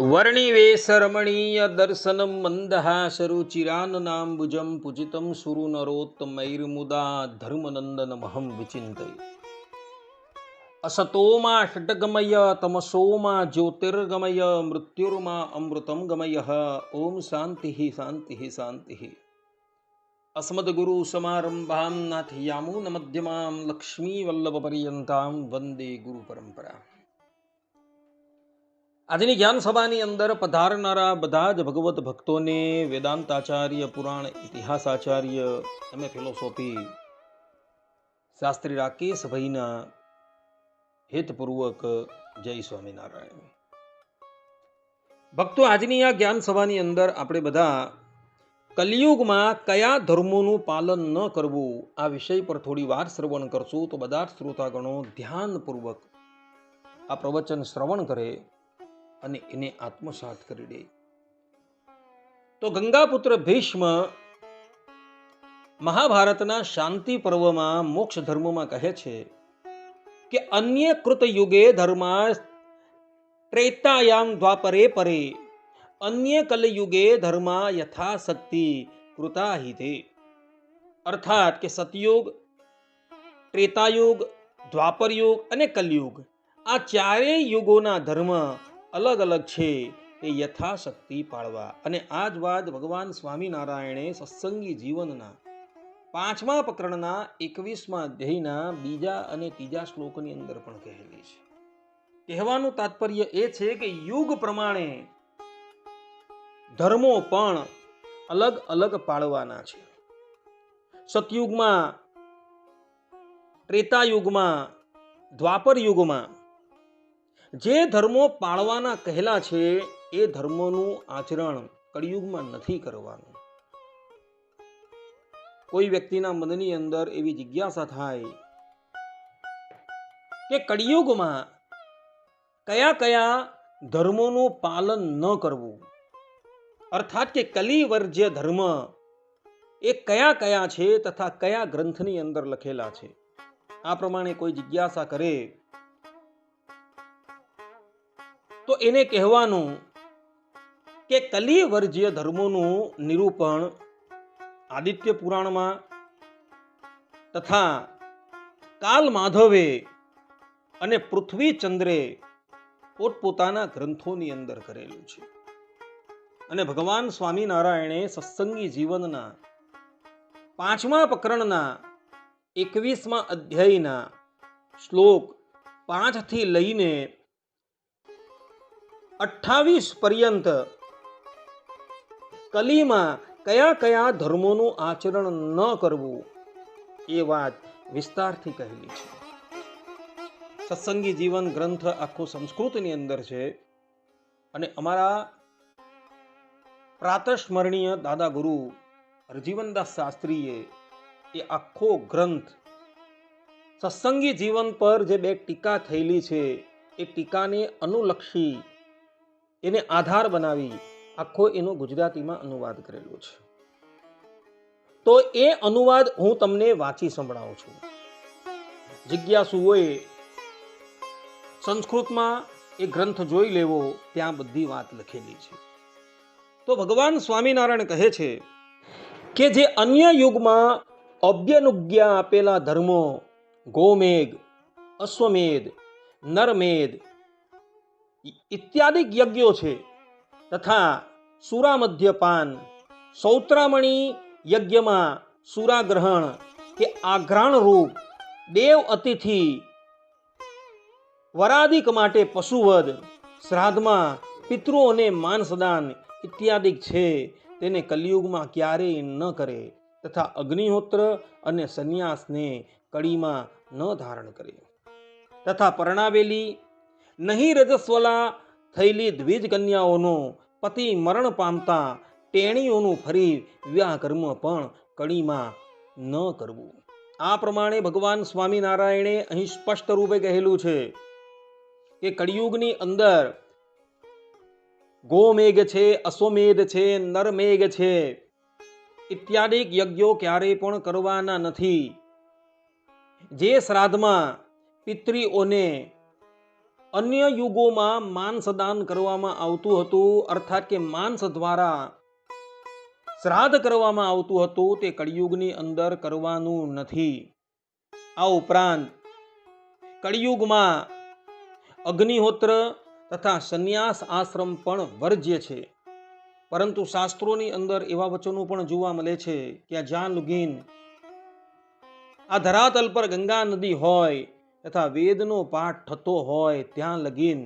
વર્ણિવેશરમણીય દર્શનમ મંદહાસરુચિરાનનાંબુજં પૂજિतं સુરનરોત્તમૈર્મુદા ધર્મનંદનમહં વિચિંતયે. અસતોમા ષટ્ગમય તમસોમા જ્યોતિર્ગમય મૃત્યુર્મા અમૃતમ ગમય. ઓમ શાંતિ શાંતિ શાંતિ. અસ્મદ્ગુરુ સમારંભાં નાથયામૂન મધ્યમાં લક્ષ્મી વલ્લભ પર્યંતાં વંદે ગુરુ પરંપરા. આજની જ્ઞાન સભાની અંદર પધારનારા બધા જ ભગવત ભક્તોને વેદાંતાચાર્ય, પુરાણ ઇતિહાસાચાર્ય, એમ ફિલોસોફી શાસ્ત્રી રાકેશભાઈના હેતપૂર્વક જય સ્વામિનારાયણ. ભક્તો, આજની આ જ્ઞાન સભાની અંદર આપણે બધા કલિયુગમાં કયા ધર્મોનું પાલન ન કરવું આ વિષય પર થોડી વાર શ્રવણ કરશું. તો બધા જ શ્રોતાગણો ધ્યાનપૂર્વક આ પ્રવચન શ્રવણ કરે અને એને આત્મસાત કરી દે. તો ગંગાપુત્ર ભીષ્મ મહાભારતના શાંતિ પર્વમાં મોક્ષ ધર્મમાં કહે છે કે અન્ય કૃત યુગે ધર્મા ત્રેતાયામ દ્વાપરે પરે અન્ય કલયુગે ધર્મા યથાશક્તિ કૃતાહિતે. અર્થાત કે સતયુગ, ત્રેતાયુગ, દ્વાપરયુગ અને કલયુગ, આ ચારેય યુગોના ધર્મ અલગ અલગ છે, એ યથાશક્તિ પાળવા. અને આ જ વાત ભગવાન સ્વામિનારાયણે સત્સંગી જીવનના 5મા પ્રકરણના 21મા અધ્યાયના 2 અને 3 શ્લોકની અંદર પણ કહેલી છે. કહેવાનું તાત્પર્ય એ છે કે યુગ પ્રમાણે ધર્મો પણ અલગ અલગ પાળવાના છે. સતયુગમાં, ત્રેતાયુગમાં, દ્વાપર યુગમાં જે ધર્મો પાળવાના કહેલા છે એ ધર્મોનું આચરણ કળિયુગમાં નથી કરવાનું. કોઈ વ્યક્તિના મનની અંદર એવી જિજ્ઞાસા થાય કે કળિયુગમાં કયા કયા ધર્મોનું પાલન ન કરવું, અર્થાત કે કલિવર્જ્ય ધર્મ એ કયા કયા છે તથા કયા ગ્રંથની અંદર લખેલા છે. આ પ્રમાણે કોઈ જિજ્ઞાસા કરે તો એને કહેવાનું કે કલિવર્જ્ય ધર્મોનું નિરૂપણ આદિત્ય પુરાણમાં તથા કાલ માધવે અને પૃથ્વીચંદ્રે પોતપોતાના ગ્રંથોની અંદર કરેલું છે. અને ભગવાન સ્વામિનારાયણે સત્સંગી જીવનના 5મા પ્રકરણના 21મા અધ્યાયના શ્લોક 5 થી લઈને 28 પર્યંત કલીમાં કયા કયા ધર્મોનું આચરણ ન કરવું એ વાત વિસ્તારથી કહેલી છે. સત્સંગી જીવન ગ્રંથ આખો સંસ્કૃતની અંદર છે અને અમારા પ્રાતસ્મરણીય દાદા ગુરુ હરજીવનદાસ શાસ્ત્રીએ એ આખો ગ્રંથ સત્સંગી જીવન પર જે 2 ટીકા થયેલી છે એ ટીકાને અનુલક્ષી એને આધાર બનાવી આખો એનો ગુજરાતીમાં અનુવાદ કરેલો છે. તો એ અનુવાદ હું તમને વાંચી સંભળાવું છું. જિજ્ઞાસુઓએ સંસ્કૃતમાં એ ગ્રંથ જોઈ લેવો, ત્યાં બધી વાત લખેલી છે. તો ભગવાન સ્વામિનારાયણ કહે છે કે જે અન્ય યુગમાં અભ્યનુજ્ઞા આપેલા ધર્મો ગોમેઘ, અશ્વમેધ, નરમેધ ઇત્યાદિ યજ્ઞો છે તથા સુરામધ્યપાન, સૌત્રામણી યજ્ઞમાં સુરાગ્રહણ કે આઘ્રાણ રૂપ, દેવ અતિથિ, વરાદિક માટે પશુવધ, શ્રાદ્ધમાં પિતૃઓને માનસદાન ઇત્યાદિ છે તેને કલિયુગમાં ક્યારેય ન કરે તથા અગ્નિહોત્ર અને સંન્યાસને કડીમાં ન ધારણ કરે તથા પરણાવેલી નહીં રજસ્વલા થયેલી દ્વિજ કન્યાઓનો પતિ મરણ પામતા ટેણીઓનું ફરી વિવાહ કર્મ પણ કડીમાં ન કરવું. આ પ્રમાણે ભગવાન સ્વામિનારાયણે અહીં સ્પષ્ટ રૂપે કહેલું છે કે કળિયુગની અંદર ગોમેઘ છે, અશ્વમેધ છે, નરમેઘ છે ઇત્યાદિ યજ્ઞો ક્યારેય પણ કરવાના નથી. જે શ્રાદ્ધમાં પિતૃઓને અન્ય યુગોમાં માંસદાન કરવામાં આવતું હતું, અર્થાત કે માંસ દ્વારા શ્રાદ્ધ કરવામાં આવતું હતું, તે કળિયુગની અંદર કરવાનું નથી. આ ઉપરાંત કળિયુગમાં અગ્નિહોત્ર તથા સંન્યાસ આશ્રમ પણ વર્જ્ય છે. પરંતુ શાસ્ત્રોની અંદર એવા વચનો પણ જોવા મળે છે કે જ્યાં લુગીન આ ધરાતલ પર ગંગા નદી હોય તથા વેદનો પાઠ થતો હોય ત્યાં લગીન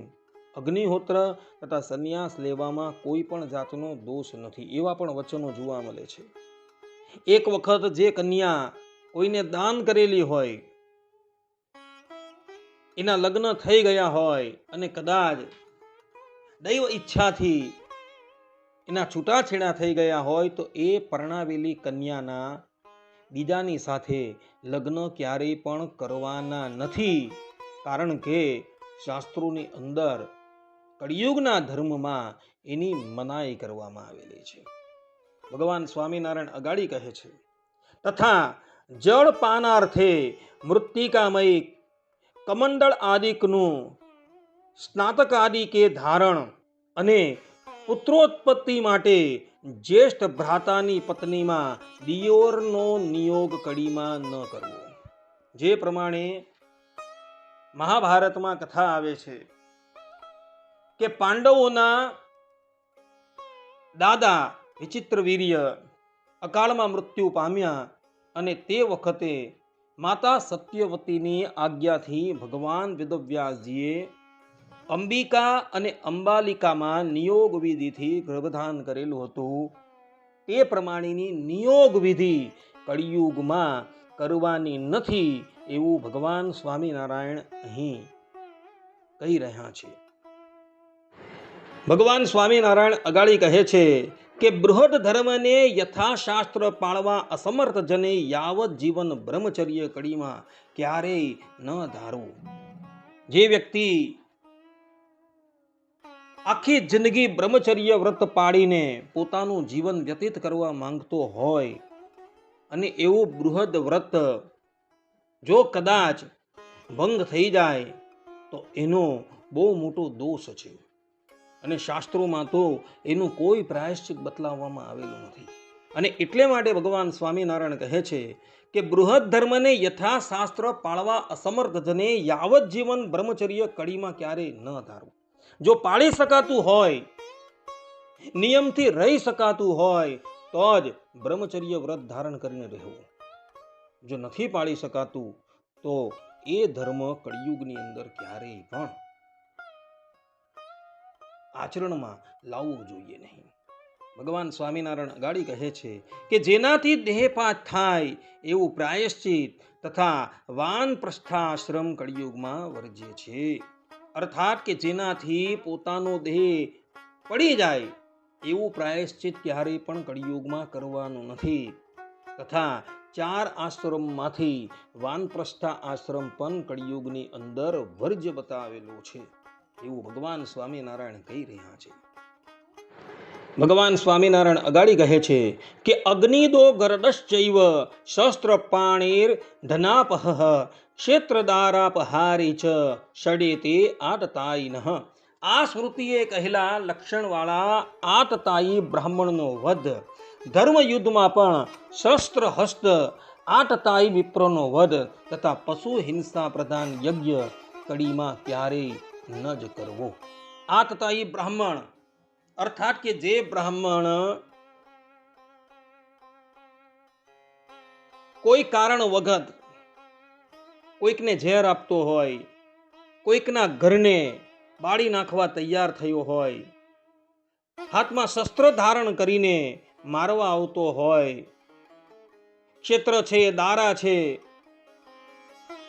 અગ્નિહોત્ર તથા સંન્યાસ લેવામાં કોઈ પણ જાતનો દોષ નથી, એવા પણ વચનો જોવા મળે છે. એક વખત જે કન્યા કોઈને દાન કરેલી હોય, એના લગ્ન થઈ ગયા હોય અને કદાચ દૈવ ઈચ્છાથી એના છૂટાછેડા થઈ ગયા હોય તો એ પરણાવેલી કન્યાના બીજાની સાથે લગ્ન ક્યારેય પણ કરવાના નથી. કારણ કે શાસ્ત્રોની અંદર કળિયુગના ધર્મમાં એની મનાઈ કરવામાં આવેલી છે. ભગવાન સ્વામિનારાયણ અગાડી કહે છે, તથા જળ પાનાર્થે મૃત્તિકામય કમંડળ આદિકનું સ્નાતક આદિ કે ધારણ અને પુત્રોત્પત્તિ માટે જ્યેષ્ઠ ભ્રાતાની પત્નીમાં દિયોરનો નિયોગ કડીમાં ન કરવો. જે પ્રમાણે મહાભારતમાં કથા આવે છે કે પાંડવોના દાદા વિચિત્રવીર્ય અકાળમાં મૃત્યુ પામ્યા અને તે વખતે માતા સત્યવતીની આજ્ઞાથી ભગવાન વેદવ્યાસજીએ અંબિકા અને અંબાલિકામાં નિયોગ વિધિથી ગર્ભધાન કરેલું હતું. તે પ્રમાણેની નિયોગ વિધિ કળિયુગમાં કરવાની નથી, એવું ભગવાન સ્વામિનારાયણ અહીં કહી રહ્યા છે. ભગવાન સ્વામિનારાયણ અગાડી કહે છે કે બૃહદ ધર્મને યથાશાસ્ત્ર પાળવા અસમર્થ જને યાવત જીવન બ્રહ્મચર્ય કડીમાં ક્યારેય ન ધારવું. જે વ્યક્તિ આખી જિંદગી બ્રહ્મચર્ય વ્રત પાડીને પોતાનું જીવન વ્યતીત કરવા માંગતો હોય અને એવું બૃહદ વ્રત જો કદાચ ભંગ થઈ જાય તો એનો બહુ મોટો દોષ છે અને શાસ્ત્રોમાં તો એનું કોઈ પ્રાયશ્ચિત બતલાવવામાં આવેલું નથી. અને એટલે માટે ભગવાન સ્વામિનારાયણ કહે છે કે બૃહદ ધર્મને યથાશાસ્ત્ર પાળવા અસમર્થ જને યાવત જીવન બ્રહ્મચર્ય કડીમાં ક્યારેય ન ધારવું. જો પાળી શકાતું હોય, નિયમથી રહી શકાતું હોય તો જ બ્રહ્મચર્ય વ્રત ધારણ કરીને રહેવું. જો નથી પાળી શકાતું તો એ ધર્મ કળિયુગની અંદર ક્યારેય પણ આચરણમાં લાવવું જોઈએ નહીં. ભગવાન સ્વામિનારાયણ અગાડી કહે છે કે જેનાથી દેહપાત થાય એવું પ્રાયશ્ચિત તથા વાનપ્રસ્થાશ્રમ કળિયુગમાં વર્જ્ય છે. અર્થાત કે જેનાથી પોતાનો દેહ પડી જાય એવું પ્રાયશ્ચિત ક્યારેય પણ કળિયુગમાં કરવાનું નથી. તથા 4 આશ્રમમાંથી વાનપ્રસ્થા આશ્રમ પણ કળિયુગની અંદર વર્જ્ય બતાવેલો છે, એવું ભગવાન સ્વામિનારાયણ કહી રહ્યા છે. ભગવાન સ્વામિનારાયણ અગાડી કહે છે કે અગ્નિદો ગરદશ્ચૈવ શસ્ત્ર પાણીર ધનાપહ ક્ષેત્રદારાપહારી ચ ષડેતે આતતાયિનઃ. આ સ્મૃતિએ કહેલા લક્ષણવાળા આતતાયી બ્રાહ્મણનો વધ, ધર્મયુદ્ધમાં પણ શસ્ત્ર હસ્ત આતતાયી વિપ્રનો વધ તથા પશુ હિંસા પ્રધાન યજ્ઞ કડીમાં ક્યારેય ન જ કરવો. આતતાયી બ્રાહ્મણ અર્થાત કે જે બ્રાહ્મણ કોઈ કારણ વગર કોઈકને ઝેર આપતો હોય, કોઈકના ઘરને બાળી નાખવા તૈયાર થયો હોય, હાથમાં શસ્ત્ર ધારણ કરીને મારવા આવતો હોય, ક્ષેત્ર છે, દારા છે,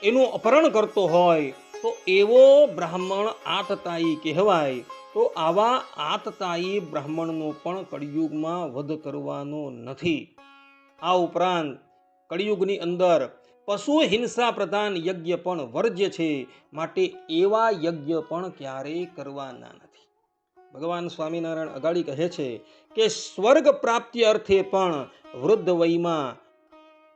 એનું અપહરણ કરતો હોય તો એવો બ્રાહ્મણ આતતાયી કહેવાય. તો આવા આતતાયી બ્રાહ્મણનો પણ કળિયુગમાં વધ કરવાનો નથી. આ ઉપરાંત કળિયુગની અંદર પશુ હિંસા પ્રધાન યજ્ઞ પણ વર્જ્ય છે, માટે એવા યજ્ઞ પણ ક્યારેય કરવાના નથી. ભગવાન સ્વામિનારાયણ અગાડી કહે છે કે સ્વર્ગ પ્રાપ્તિ અર્થે પણ વૃદ્ધ વયમાં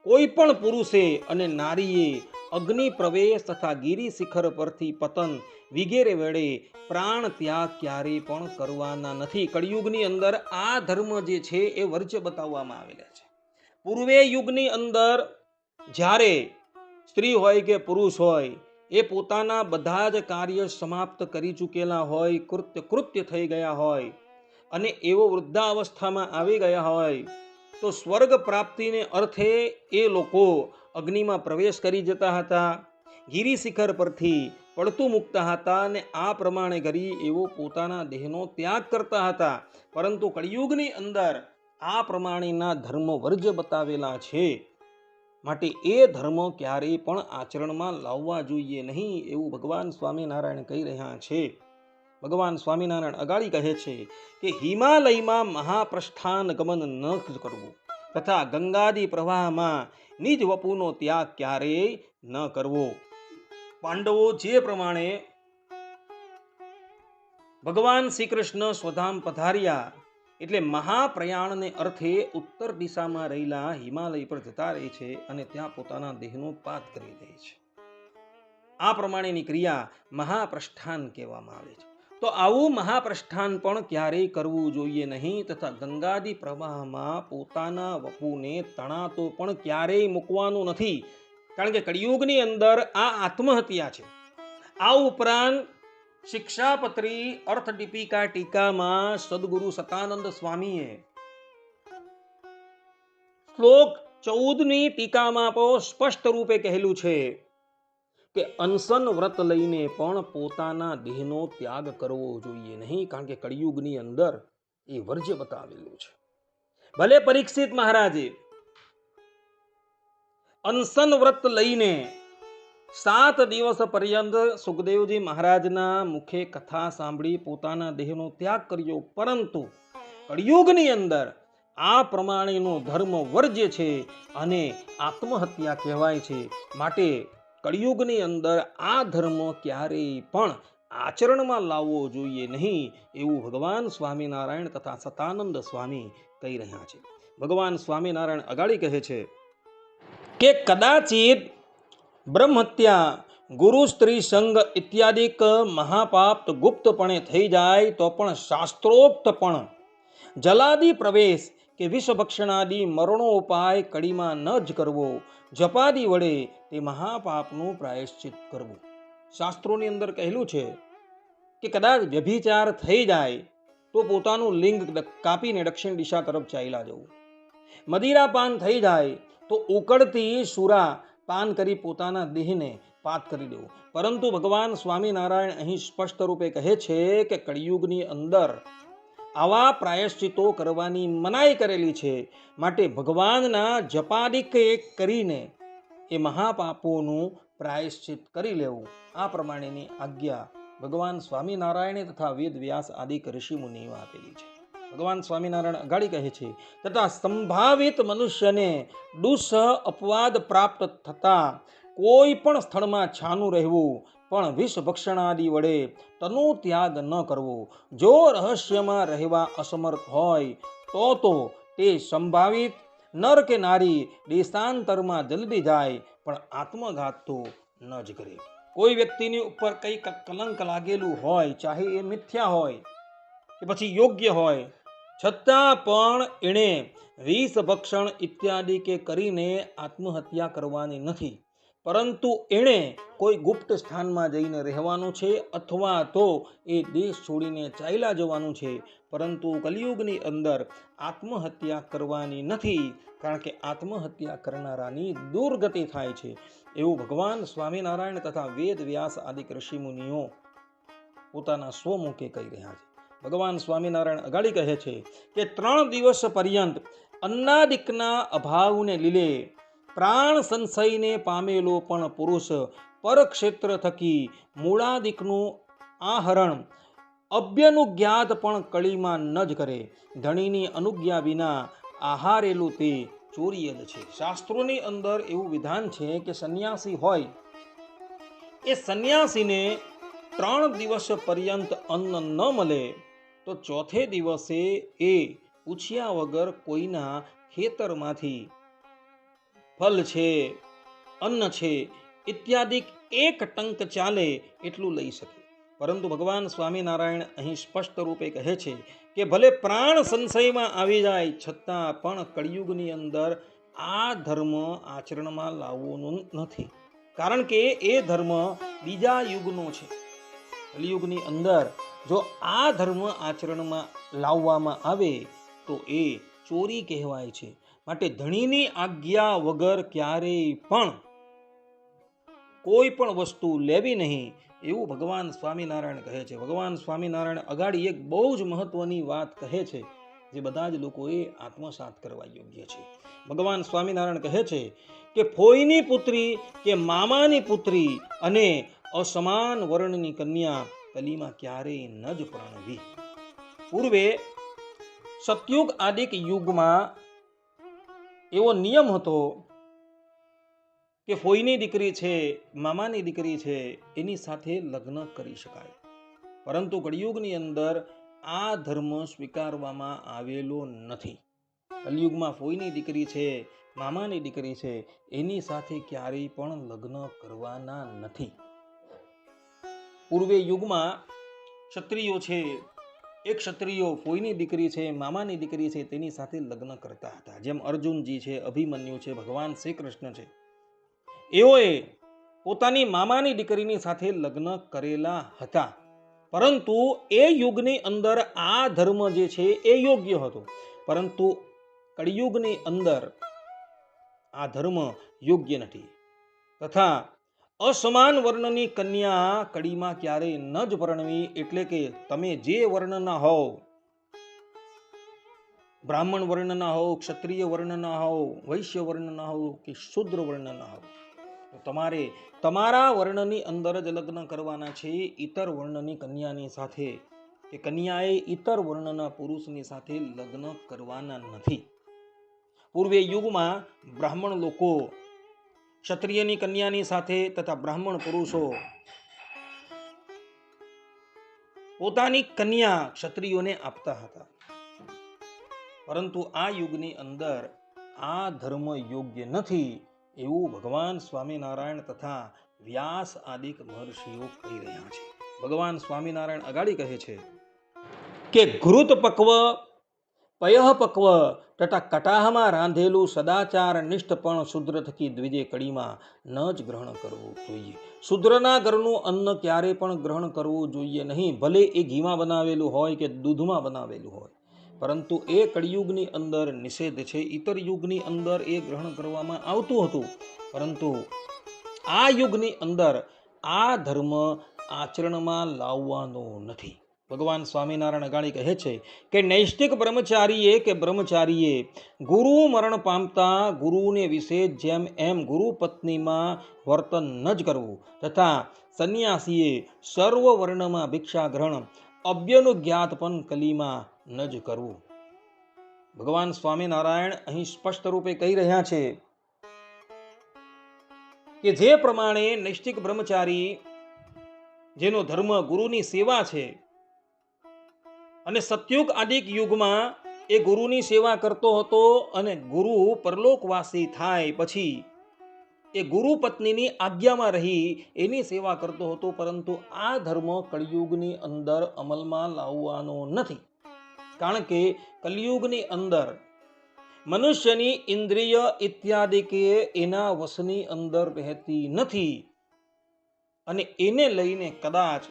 કોઈ પણ પુરુષે અને નારીએ અગ્નિ પ્રવેશ તથા ગિરી શિખર પરથી પતન વગેરે વેળે પ્રાણ ત્યાગ ક્યારેય પણ કરવાના નથી. કળિયુગની અંદર આ ધર્મ જે છે એ વર્જ્ય બતાવવામાં આવેલા છે. પૂર્વે યુગની અંદર જ્યારે સ્ત્રી હોય કે પુરુષ હોય એ પોતાના બધા જ કાર્ય સમાપ્ત કરી ચૂકેલા હોય, કૃત્ય થઈ ગયા હોય અને એવો વૃદ્ધાવસ્થામાં આવી ગયા હોય તો સ્વર્ગ પ્રાપ્તિને અર્થે એ લોકો અગ્નિમાં પ્રવેશ કરી જતા હતા, ગિરી શિખર પરથી પડતું મૂકતા હતા અને આ પ્રમાણે કરી એવો પોતાના દેહનો ત્યાગ કરતા હતા. પરંતુ કળિયુગની અંદર આ પ્રમાણેના ધર્મ વર્જ્ય બતાવેલા છે, માટે એ ધર્મ ક્યારેય પણ આચરણમાં લાવવા જોઈએ નહીં એવું ભગવાન સ્વામિનારાયણ કહી રહ્યા છે. ભગવાન સ્વામિનારાયણ અગાડી કહે છે કે હિમાલયમાં મહાપ્રસ્થાન ગમન ન કરવું તથા ગંગાદી પ્રવાહમાં નિજ વપુનો ત્યાગ ક્યારેય ન કરવો. પાંડવો જે પ્રમાણે ભગવાન શ્રી કૃષ્ણ સ્વધામ પધાર્યા એટલે મહાપ્રયાણને અર્થે ઉત્તર દિશામાં રહેલા હિમાલય પર જતા રહે છે અને ત્યાં પોતાના દેહનો પાત કરી દે છે. આ પ્રમાણેની ક્રિયા મહાપ્રસ્થાન કહેવામાં આવે છે. તો આવું મહાપ્રસ્થાન પણ ક્યારેય કરવું જોઈએ નહીં તથા ગંગાદી પ્રવાહમાં પોતાના વપુને તણાતો પણ ક્યારેય મૂકવાનું નથી, કારણ કે કળિયુગની અંદર આ આત્મહત્યા છે. આ ઉપરાંત શિક્ષાપત્રી અર્થ દીપિકા ટીકામાં સદગુરુ સતાનંદ સ્વામીએ શ્લોક 14ની ટીકામાં પણ સ્પષ્ટ રૂપે કહેલું છે કે અનશન વ્રત લઈને પણ પોતાના દેહનો ત્યાગ કરવો જોઈએ નહીં, કારણ કે કળિયુગની અંદર એ વર્જ્ય બતાવેલું છે. ભલે પરીક્ષિત મહારાજે અનશન વ્રત લઈને 7 દિવસ પર્યંત સુખદેવજી મહારાજના મુખે કથા સાંભળી પોતાના દેહનો ત્યાગ કર્યો, પરંતુ કળિયુગની અંદર આ પ્રમાણેનો ધર્મ વર્જ્ય છે અને આત્મહત્યા કહેવાય છે. માટે કળિયુગની અંદર આ ધર્મ ક્યારેય પણ આચરણમાં લાવવો જોઈએ નહીં એવું ભગવાન સ્વામિનારાયણ તથા સતાનંદ સ્વામી કહી રહ્યા છે. ભગવાન સ્વામિનારાયણ અગાડી કહે છે કે કદાચિત બ્રહ્મહત્યા, ગુરુ સ્ત્રી સંગ ઇત્યાદિક મહાપાપ ગુપ્તપણે થઈ જાય તો પણ શાસ્ત્રોક્તપણ જલાદી પ્રવેશ કે વિષભક્ષણાદી મરણોપાય કડીમાં ન જ કરવો, જપાદી વડે તે મહાપાપનું પ્રાયશ્ચિત કરવું. શાસ્ત્રોની અંદર કહેલું છે કે કદાચ વ્યભિચાર થઈ જાય તો પોતાનું લિંગ કાપીને દક્ષિણ દિશા તરફ ચાલ્યા જવું, મદિરાપાન થઈ જાય તો ઉકળતી સુરા પાન કરી પોતાના દેહને પાત કરી દેવું. પરંતુ ભગવાન સ્વામિનારાયણ અહીં સ્પષ્ટ રૂપે કહે છે કે કળિયુગની અંદર આવા પ્રાયશ્ચિતો કરવાની મનાઈ કરેલી છે. માટે ભગવાનના જપાદિક કરીને એ મહાપાપોનું પ્રાયશ્ચિત કરી લેવું, આ પ્રમાણેની આજ્ઞા ભગવાન સ્વામિનારાયણે તથા વેદ વ્યાસ આદિક ઋષિ મુનિઓ આપેલી છે. ભગવાન સ્વામિનારાયણ અગાડી કહે છે તથા સંભાવિત મનુષ્યને દુઃસહ અપવાદ પ્રાપ્ત થતા કોઈ પણ સ્થળમાં છાનું રહેવું, પણ વિષ ભક્ષણાદિ વડે તનુ ત્યાગ ન કરવો. જો રહસ્યમાં રહેવા અસમર્થ હોય તો તે સંભાવિત નર કે નારી દેશાંતરમાં જલ્દી જાય, પણ આત્મઘાત તો ન જ કરે. કોઈ વ્યક્તિની ઉપર કંઈક કલંક લાગેલું હોય, ચાહે એ મિથ્યા હોય કે પછી યોગ્ય હોય, છતાં પણ એણે વિષ ભક્ષણ ઇત્યાદિ કે કરીને આત્મહત્યા કરવાની નથી, પરંતુ એણે કોઈ ગુપ્ત સ્થાનમાં જઈને રહેવાનું છે અથવા તો એ દેશ છોડીને ચાલ્યા જવાનું છે. પરંતુ કલિયુગની અંદર આત્મહત્યા કરવાની નથી, કારણ કે આત્મહત્યા કરનારાની દુર્ગતિ થાય છે એવું ભગવાન સ્વામિનારાયણ તથા વેદ વ્યાસ આદિક ઋષિ મુનિઓ પોતાના સ્વમુખે કહી રહ્યા છે. ભગવાન સ્વામિનારાયણ અગાડી કહે છે કે 3 દિવસ પર્યંત અન્નાદિકના અભાવને લીધે પ્રાણ સંશયને પામેલો પણ પુરુષ પરક્ષેત્ર થકી મૂળાદિકનું આહરણ અભ્યનુજ્ઞાત પણ કળીમાં ન જ કરે. ધણીની અનુજ્ઞા વિના આહારેલું તે ચોરીય જ છે. શાસ્ત્રોની અંદર એવું વિધાન છે કે સંન્યાસી હોય એ સંન્યાસીને 3 દિવસ પર્યંત અન્ન ન મળે તો ચોથે દિવસે એ પૂછ્યા વગર કોઈના ખેતરમાંથી ફલ છે, અન્ન છે ઇત્યાદિ એક ટંક ચાલે એટલું લઈ શકે. પરંતુ ભગવાન સ્વામિનારાયણ અહીં સ્પષ્ટ રૂપે કહે છે કે ભલે પ્રાણ સંશયમાં આવી જાય છતાં પણ કળિયુગની અંદર આ ધર્મ આચરણમાં લાવવાનો નથી. કારણ કે એ ધર્મ બીજા યુગનો છે. કલિયુગની અંદર જો આ ધર્મ આચરણમાં લાવવામાં આવે તો એ ચોરી કહેવાય છે. માટે ધણીની આજ્ઞા વગર ક્યારેય પણ કોઈ પણ વસ્તુ લેવી નહીં, એવું ભગવાન સ્વામિનારાયણ કહે છે. ભગવાન સ્વામિનારાયણ અગાડી એક બહુ જ મહત્વની વાત કહે છે, જે બધા જ લોકોએ આત્મસાત કરવા યોગ્ય છે. ભગવાન સ્વામિનારાયણ કહે છે કે ફોઈની પુત્રી કે મામાની પુત્રી અને અસમાન વર્ણની કન્યા કલીમાં ક્યારેય ન જ પરણવી. પૂર્વે સતયુગ આદિક યુગમાં એવો નિયમ હતો કે ફોઈની દીકરી છે, મામાની દીકરી છે, એની સાથે લગ્ન કરી શકાય. પરંતુ કળિયુગની અંદર આ ધર્મ સ્વીકારવામાં આવેલો નથી. કલયુગમાં ફોઈની દીકરી છે, મામાની દીકરી છે, એની સાથે ક્યારેય પણ લગ્ન કરવાના નથી. પૂર્વે યુગમાં ક્ષત્રિયો છે, એક ક્ષત્રિયો ફોઈની દીકરી છે, મામાની દીકરી છે, તેની સાથે લગ્ન કરતા હતા. જેમ અર્જુનજી છે, અભિમન્યુ છે, ભગવાન શ્રી કૃષ્ણ છે, એઓએ પોતાની મામાની દીકરીની સાથે લગ્ન કરેલા હતા. પરંતુ એ યુગની અંદર આ ધર્મ જે છે એ યોગ્ય હતો. પરંતુ કળિયુગની અંદર આ ધર્મ યોગ્ય નથી. તથા અસમાન વર્ણની કન્યા કડીમાં ક્યારેય ન જ પરણવી. એટલે કે તમે જે વર્ણના હોવ, બ્રાહ્મણ વર્ણના હોવ, ક્ષત્રિય વર્ણના હોવ, વૈશ્ય વર્ણના હોવ કે શૂદ્ર વર્ણના હોવ, તમારે તમારા વર્ણની અંદર જ લગ્ન કરવાના છે. ઇતર વર્ણની કન્યાની સાથે કે કન્યાએ ઇતર વર્ણના પુરુષની સાથે લગ્ન કરવાના નથી. પૂર્વે યુગમાં બ્રાહ્મણ લોકો ક્ષત્રિયની કન્યાની સાથે તથા બ્રાહ્મણ પુરુષો પોતાની કન્યા ક્ષત્રિયોને આપતા હતા. પરંતુ આ યુગની અંદર આ ધર્મ યોગ્ય નથી, એવું ભગવાન સ્વામિનારાયણ તથા વ્યાસ આદિક મહર્ષિઓ કહી રહ્યા છે. ભગવાન સ્વામિનારાયણ અગાડી કહે છે કે ઘૃત પક્વ, પયઃ પક્વ તથા કટાહમાં રાંધેલું સદાચાર નિષ્ઠ પણ શુદ્ર થકી દ્વિજે કડીમાં ન જ ગ્રહણ કરવું જોઈએ. શુદ્રના ઘરનું અન્ન ક્યારે પણ ગ્રહણ કરવું જોઈએ નહીં, ભલે એ ઘીમાં બનાવેલું હોય કે દૂધમાં બનાવેલું હોય. પરંતુ એ કળિયુગની અંદર નિષેધ છે. ઇતર યુગની અંદર એ ગ્રહણ કરવામાં આવતું હતું, પરંતુ આ યુગની અંદર આ ધર્મ આચરણમાં લાવવાનો નથી. ભગવાન સ્વામિનારાયણ અગાડી કહે છે કે નૈષ્ઠિક બ્રહ્મચારીએ ગુરુ મરણ પામતા ગુરુને વિશે જેમ એમ ગુરુ પત્નીમાં વર્તન ન જ કરવું. તથા સંન્યાસીએ સર્વ વર્ણમાં ભિક્ષા ગ્રહણ અભ્યનું જ્ઞાત પણ કલીમાં ન જ કરવું. ભગવાન સ્વામિનારાયણ અહીં સ્પષ્ટ રૂપે કહી રહ્યા છે કે જે પ્રમાણે નૈષ્ઠિક બ્રહ્મચારી જેનો ધર્મ ગુરુની સેવા છે અને સતયુગ આદિક યુગમાં એ ગુરુની સેવા કરતો હતો અને ગુરુ પરલોકવાસી થાય પછી એ ગુરુ પત્નીની આજ્ઞામાં રહી એની સેવા કરતો હતો. પરંતુ આ ધર્મ કળિયુગની અંદર અમલમાં લાવવાનો નથી. કારણ કે કલિયુગની અંદર મનુષ્યની ઇન્દ્રિય ઇત્યાદિ કે એના વશની અંદર રહેતી નથી અને એને લઈને કદાચ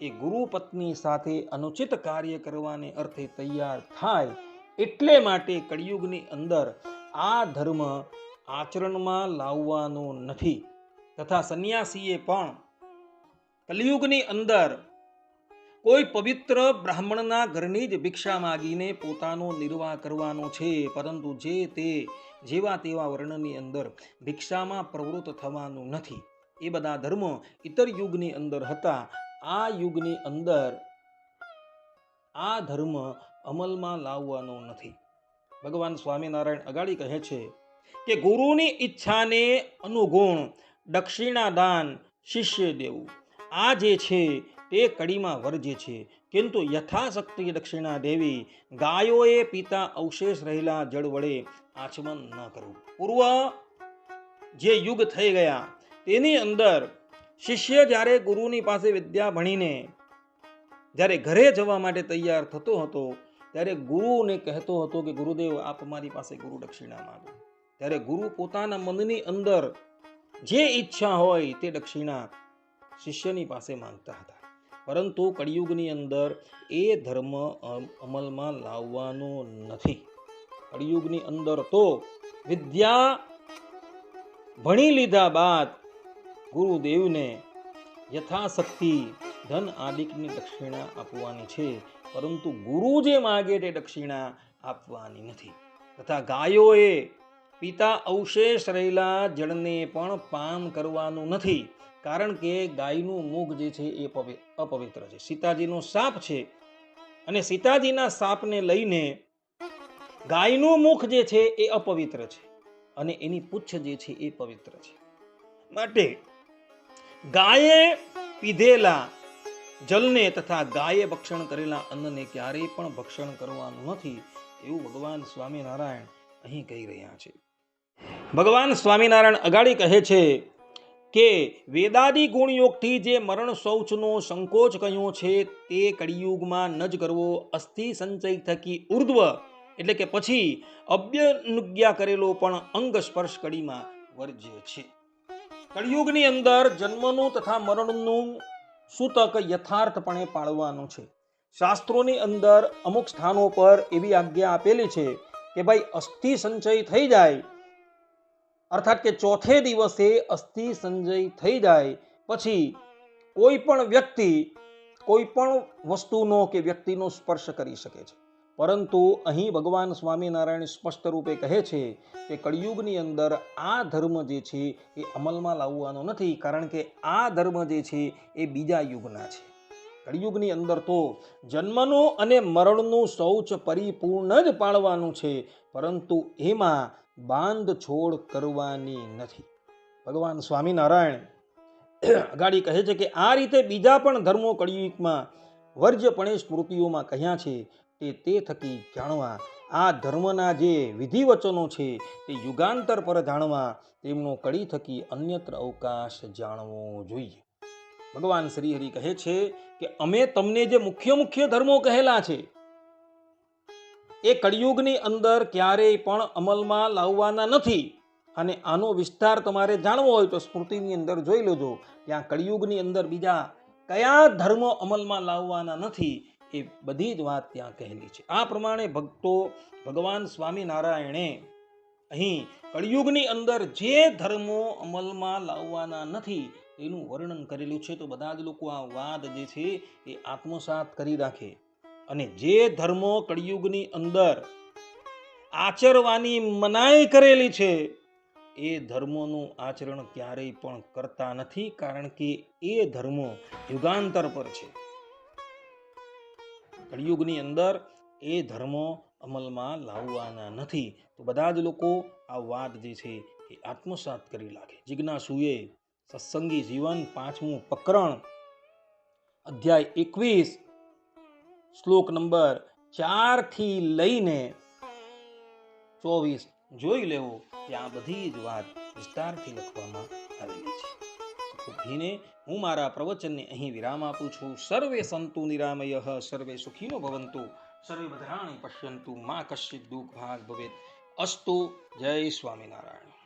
એ ગુરુ પત્ની સાથે અનુચિત કાર્ય કરવાને અર્થે તૈયાર થાય. એટલે માટે કળિયુગની અંદર આ ધર્મ આચરણમાં લાવવાનો નથી. તથા સંન્યાસીએ પણ કલિયુગની અંદર કોઈ પવિત્ર બ્રાહ્મણના ઘરની જ ભિક્ષા માગીને પોતાનો નિર્વાહ કરવાનો છે. પરંતુ જે તે જેવા તેવા વર્ણની અંદર ભિક્ષામાં પ્રવૃત્ત થવાનું નથી. એ બધા ધર્મ ઇતર યુગની અંદર હતા. આ યુગની અંદર આ ધર્મ અમલમાં લાવવાનો નથી. ભગવાન સ્વામિનારાયણ અગાડી કહે છે કે ગુરુની ઈચ્છાને અનુગુણ દક્ષિણાદાન શિષ્ય દેવું આ જે છે તે કડીમાં વર્જ્ય છે. કિંતુ યથાશક્તિ દક્ષિણા દેવી, ગાયોએ પીતા અવશેષ રહેલા જળ વડે આચમન ન કરવું. પૂર્વ જે યુગ થઈ ગયા તેની અંદર શિષ્ય જ્યારે ગુરુની પાસે વિદ્યા ભણીને જ્યારે ઘરે જવા માટે તૈયાર થતો હતો ત્યારે ગુરુને કહેતો હતો કે ગુરુદેવ આપ મારી પાસે ગુરુ દક્ષિણા માંગો. ત્યારે ગુરુ પોતાના મનની અંદર જે ઈચ્છા હોય તે દક્ષિણા શિષ્યની પાસે માંગતા હતા. પરંતુ કળિયુગની અંદર એ ધર્મ અમલમાં લાવવાનો નથી. કળિયુગની અંદર તો વિદ્યા ભણી લીધા બાદ ગુરુદેવને યથાશક્તિ ધન આદિકની દક્ષિણા આપવાની છે, પરંતુ ગુરુ જે માગે તે દક્ષિણા આપવાની નથી. તથા ગાયોએ પિતા અવશેષ રહેલા જળને પણ પાન કરવાનું નથી, કારણ કે ગાયનું મુખ જે છે એ અપવિત્ર છે. સીતાજીનો સાપ છે અને સીતાજીના સાપને લઈને ગાયનું મુખ જે છે એ અપવિત્ર છે અને એની પૂંછ જે છે એ પવિત્ર છે. માટે ગાયે પીધેલા જલને તથા ગાયે ભક્ષણ કરેલા અન્નને ક્યારેય પણ ભક્ષણ કરવાનું નથી, એવું ભગવાન સ્વામિનારાયણ અહીં કહી રહ્યા છે. ભગવાન સ્વામિનારાયણ અગાડી કહે છે કે વેદાદિ ગુણયોગથી જે મરણ શૌચનો સંકોચ કહ્યો છે તે કળિયુગમાં ન જ કરવો. અસ્થિ સંચય થકી ઉર્ધ્વ એટલે કે પછી અભ્યનુજ્ઞા કરેલો પણ અંગ સ્પર્શ કડીમાં વર્જ્ય છે. કળિયુગની અંદર જન્મનું તથા મરણનું સૂતક યથાર્થપણે પાળવાનું છે. શાસ્ત્રોની અંદર અમુક સ્થાનો પર એવી આજ્ઞા આપેલી છે કે ભાઈ અસ્થિ સંચય થઈ જાય, અર્થાત કે ચોથે દિવસે અસ્થિ સંચય થઈ જાય પછી કોઈ પણ વ્યક્તિ કોઈ પણ વસ્તુનો કે વ્યક્તિનો સ્પર્શ કરી શકે છે. પરંતુ અહીં ભગવાન સ્વામિનારાયણ સ્પષ્ટ રૂપે કહે છે કે કળિયુગની અંદર આ ધર્મ જે છે એ અમલમાં લાવવાનો નથી, કારણ કે આ ધર્મ જે છે એ બીજા યુગના છે. કળિયુગની અંદર તો જન્મનું અને મરણનું શૌચ પરિપૂર્ણ જ પાળવાનું છે, પરંતુ એમાં બાંધછોડ કરવાની નથી. ભગવાન સ્વામિનારાયણ અગાડી કહે છે કે આ રીતે બીજા પણ ધર્મો કળિયુગમાં વર્જપણે સ્મૃતિઓમાં કહ્યા છે. તે થકી જાણવા, આ ધર્મના જે વિધિવચનો છે તે યુગાંતર પર જાણવા તેમનો કડી થકી અન્યત્ર અવકાશ જાણવો જોઈએ. ભગવાન શ્રી હરિ કહે છે કે અમે તમને જે મુખ્ય ધર્મો કહેલા છે એ કળિયુગની અંદર ક્યારેય પણ અમલમાં લાવવાના નથી, અને આનો વિસ્તાર તમારે જાણવો હોય તો સ્મૃતિની અંદર જોઈ લેજો. ત્યાં કળિયુગની અંદર બીજા કયા ધર્મો અમલમાં લાવવાના નથી એ બધી જ વાત ત્યાં કહેલી છે. આ પ્રમાણે ભક્તો ભગવાન સ્વામિનારાયણે અહીં કળિયુગની અંદર જે ધર્મો અમલમાં લાવવાના નથી એનું વર્ણન કરેલું છે. તો બધા જ લોકો આ વાદ જે છે એ આત્મસાત કરી રાખે અને જે ધર્મો કળિયુગની અંદર આચરવાની મનાઈ કરેલી છે એ ધર્મોનું આચરણ ક્યારેય પણ કરતા નથી, કારણ કે એ ધર્મો યુગાંતર પર છે. કળિયુગની અંદર એ ધર્મો અમલમાં લાવવાના નથી. તો બધા જ લોકો આ વાત જે છે એ આત્મસાત કરી લાગે. જિજ્ઞાસુએ સત્સંગી જીવન 5મું પ્રકરણ અધ્યાય 21 શ્લોક નંબર 4 થી લઈને 24 જોઈ લેવો. ત્યાં બધી જ વાત વિસ્તારથી લખવામાં આવેલી છે. ભીને હું મારા પ્રવચનને અહીં વિરામ આપું છું. સર્વે સંતુ નિરામયઃ, સર્વે સુખીનો ભવંતુ, સર્વે ભદ્રાણિ પશ્યન્તુ, મા કશ્ચિત દુઃખ ભાગ ભવેત. અસ્તુ. જય સ્વામિનારાયણ.